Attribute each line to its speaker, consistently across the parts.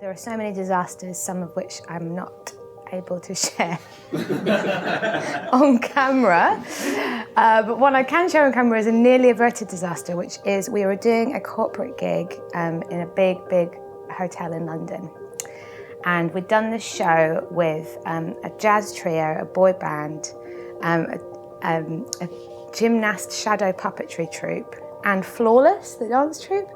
Speaker 1: There are so many disasters, some of which I'm not able to share on camera. But one I can share on camera is a nearly averted disaster, which is we were doing a corporate gig in a big hotel in London. And we'd done this show with a jazz trio, a boy band, a gymnast shadow puppetry troupe, and Flawless, the dance troupe.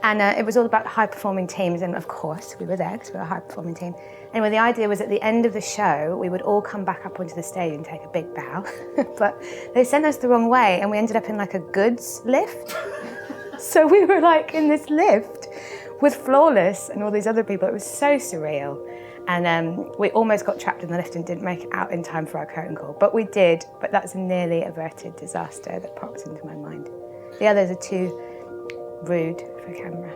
Speaker 1: And it was all about high-performing teams, and of course, we were there because we were a high-performing team. Anyway, the idea was at the end of the show, we would all come back up onto the stage and take a big bow. But they sent us the wrong way, and we ended up in like a goods lift. So we were like in this lift with Flawless and all these other people. It was so surreal. And we almost got trapped in the lift and didn't make it out in time for our curtain call. But we did, but that's a nearly averted disaster that pops into my mind. The others are too rude for camera.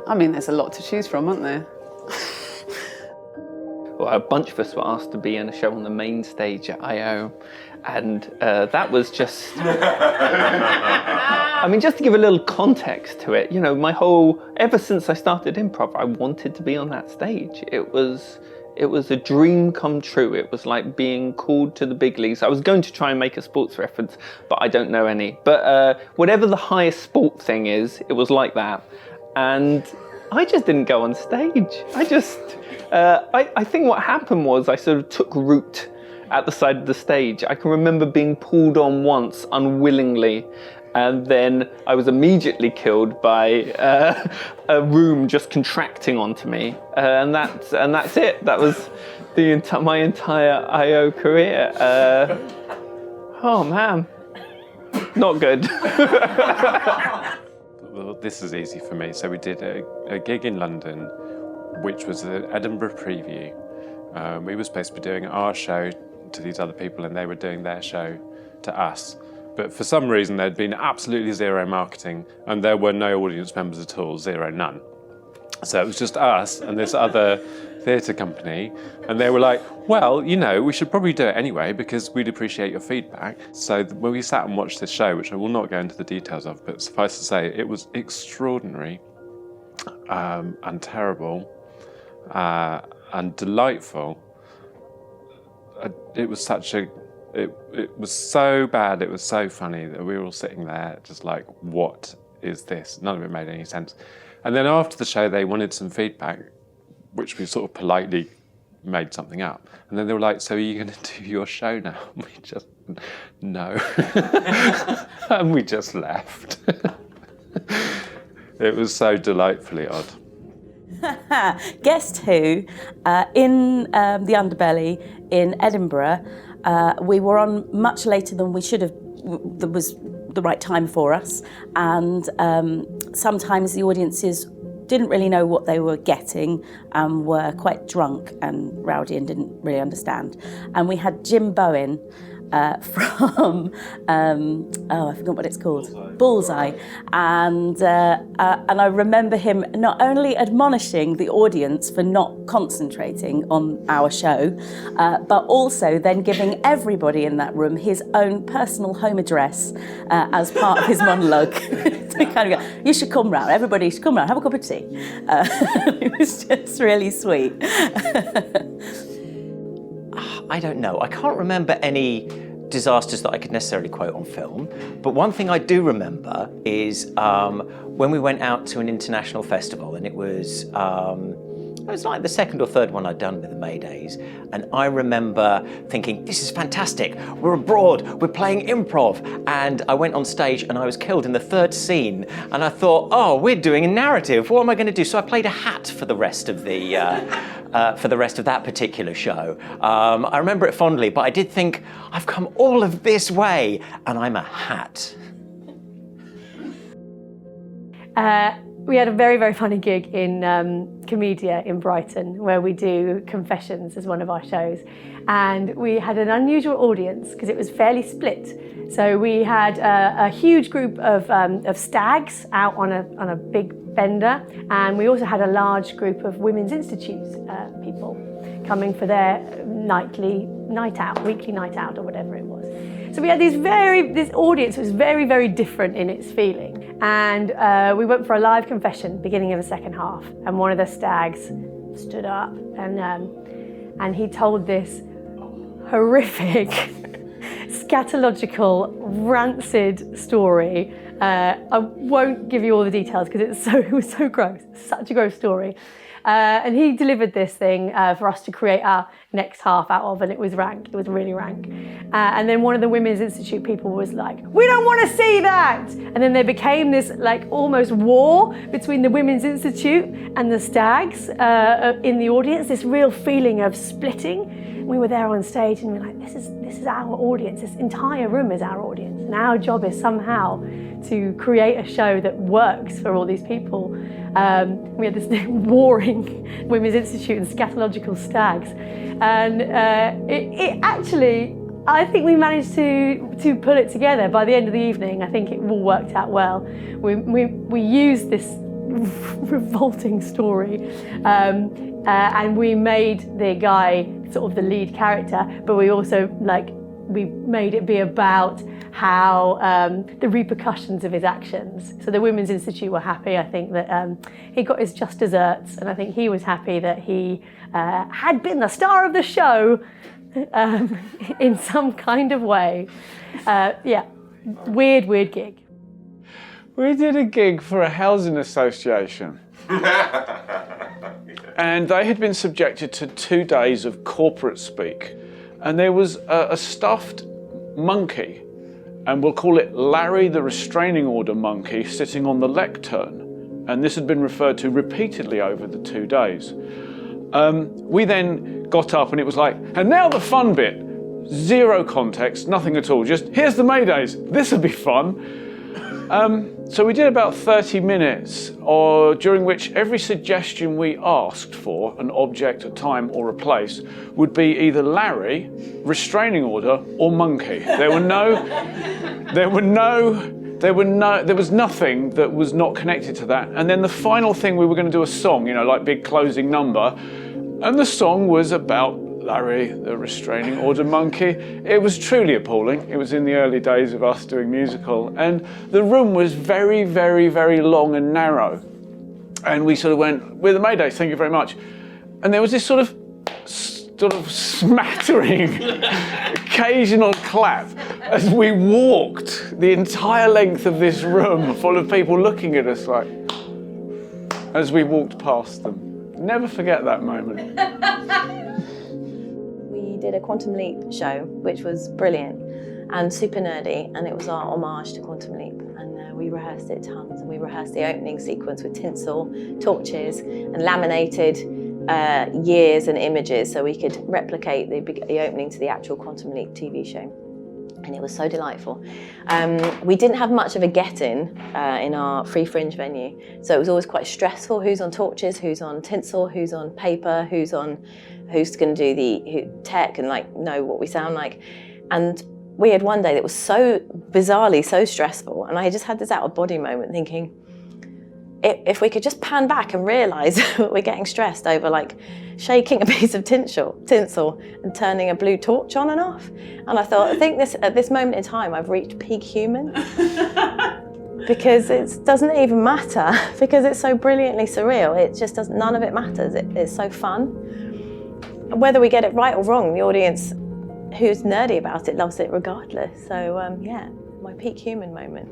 Speaker 2: I mean, there's a lot to choose from, aren't there?
Speaker 3: Well, a bunch of us were asked to be in a show on the main stage at I.O. And that was just... I mean, just to give a little context to it, you know, ever since I started improv, I wanted to be on that stage. It was a dream come true. It was like being called to the big leagues. I was going to try and make a sports reference, but I don't know any. But whatever the highest sport thing is, it was like that. And I just didn't go on stage. I think what happened was I sort of took root at the side of the stage. I can remember being pulled on once unwillingly, and then I was immediately killed by a room just contracting onto me, and that's it. That was my entire I.O. career. Oh man, not good.
Speaker 4: Well, this is easy for me. So we did a gig in London, which was an Edinburgh preview. We were supposed to be doing our show to these other people, and they were doing their show to us. But for some reason, there'd been absolutely zero marketing, and there were no audience members at all, none. So it was just us and this other theatre company, and they were like, well, you know, we should probably do it anyway because we'd appreciate your feedback. So when we sat and watched this show, which I will not go into the details of, but suffice to say, it was extraordinary and terrible and delightful. It was so bad, it was so funny that we were all sitting there just like, what is this? None of it made any sense. And then after the show, they wanted some feedback, which we sort of politely made something up. And then they were like, so are you going to do your show now? And we just, no. And we just left. It was so delightfully odd.
Speaker 5: Guess who? In the Underbelly in Edinburgh, we were on much later than we should have. There was the right time for us, and sometimes the audiences didn't really know what they were getting and were quite drunk and rowdy and didn't really understand. And we had Jim Bowen from I forgot what it's called, Bullseye. And I remember him not only admonishing the audience for not concentrating on our show, but also then giving everybody in that room his own personal home address as part of his monologue. To kind of go, you should come round, everybody should come round, have a cup of tea. It was just really sweet.
Speaker 6: I don't know. I can't remember any disasters that I could necessarily quote on film, but one thing I do remember is when we went out to an international festival, and it was like the second or third one I'd done with the Maydays, and I remember thinking, this is fantastic, we're abroad, we're playing improv, and I went on stage and I was killed in the third scene, and I thought, oh, we're doing a narrative, what am I going to do? So I played a hat for the rest of the that particular show. I remember it fondly, but I did think, I've come all of this way, and I'm a hat.
Speaker 7: We had a very, very funny gig in Comedia in Brighton, where we do Confessions as one of our shows. And we had an unusual audience because it was fairly split. So we had a huge group of stags out on a big bender, and we also had a large group of Women's Institute people coming for their weekly night out or whatever it was. So we had this audience was very, very different in its feeling. And we went for a live confession, beginning of the second half. And one of the stags stood up and he told this horrific, scatological, rancid story. I won't give you all the details because it was so gross, such a gross story. And he delivered this thing for us to create our next half out of, and it was rank. It was really rank. And then one of the Women's Institute people was like, "We don't want to see that!" And then there became this like almost war between the Women's Institute and the stags in the audience. This real feeling of splitting. We were there on stage, and we were like, "This is our audience. This entire room is our audience, and our job is somehow to create a show that works for all these people." We had this warring Women's Institute and scatological stags, and it actually, I think we managed to pull it together by the end of the evening. I think it all worked out well. We used this revolting story, and we made the guy sort of the lead character, but we also we made it be about how the repercussions of his actions. So the Women's Institute were happy, I think, that he got his just desserts, and I think he was happy that he had been the star of the show in some kind of way. Yeah, weird gig.
Speaker 8: We did a gig for a housing association. And they had been subjected to 2 days of corporate speak. And there was a stuffed monkey, and we'll call it Larry the restraining order monkey, sitting on the lectern. And this had been referred to repeatedly over the 2 days. We then got up and it was like, and now the fun bit. Zero context, nothing at all, just here's the Maydays, this would be fun. So we did about 30 minutes, during which every suggestion we asked for, an object, a time or a place, would be either Larry, restraining order, or monkey. There was nothing that was not connected to that. And then the final thing, we were going to do a song, like big closing number. And the song was about Larry, the restraining order monkey. It was truly appalling. It was in the early days of us doing musical. And the room was very, very, very long and narrow. And we sort of went, "We're the Maydays, thank you very much." And there was this sort of smattering, occasional clap as we walked the entire length of this room full of people looking at us like, as we walked past them. Never forget that moment.
Speaker 9: We did a Quantum Leap show, which was brilliant and super nerdy, and it was our homage to Quantum Leap. And we rehearsed it tons. And we rehearsed the opening sequence with tinsel, torches, and laminated years and images so we could replicate the opening to the actual Quantum Leap TV show. And it was so delightful. We didn't have much of a get-in in our Free Fringe venue, so it was always quite stressful. Who's on torches, who's on tinsel, who's on paper, who's going to do the tech and know what we sound like. And we had one day that was so bizarrely so stressful, and I just had this out-of-body moment thinking, if we could just pan back and realise we're getting stressed over shaking a piece of tinsel and turning a blue torch on and off. And I thought, I think at this moment in time, I've reached peak human. Because it doesn't even matter, because it's so brilliantly surreal. It just doesn't, none of it matters. It's so fun. Whether we get it right or wrong, the audience who's nerdy about it loves it regardless. So yeah, my peak human moment.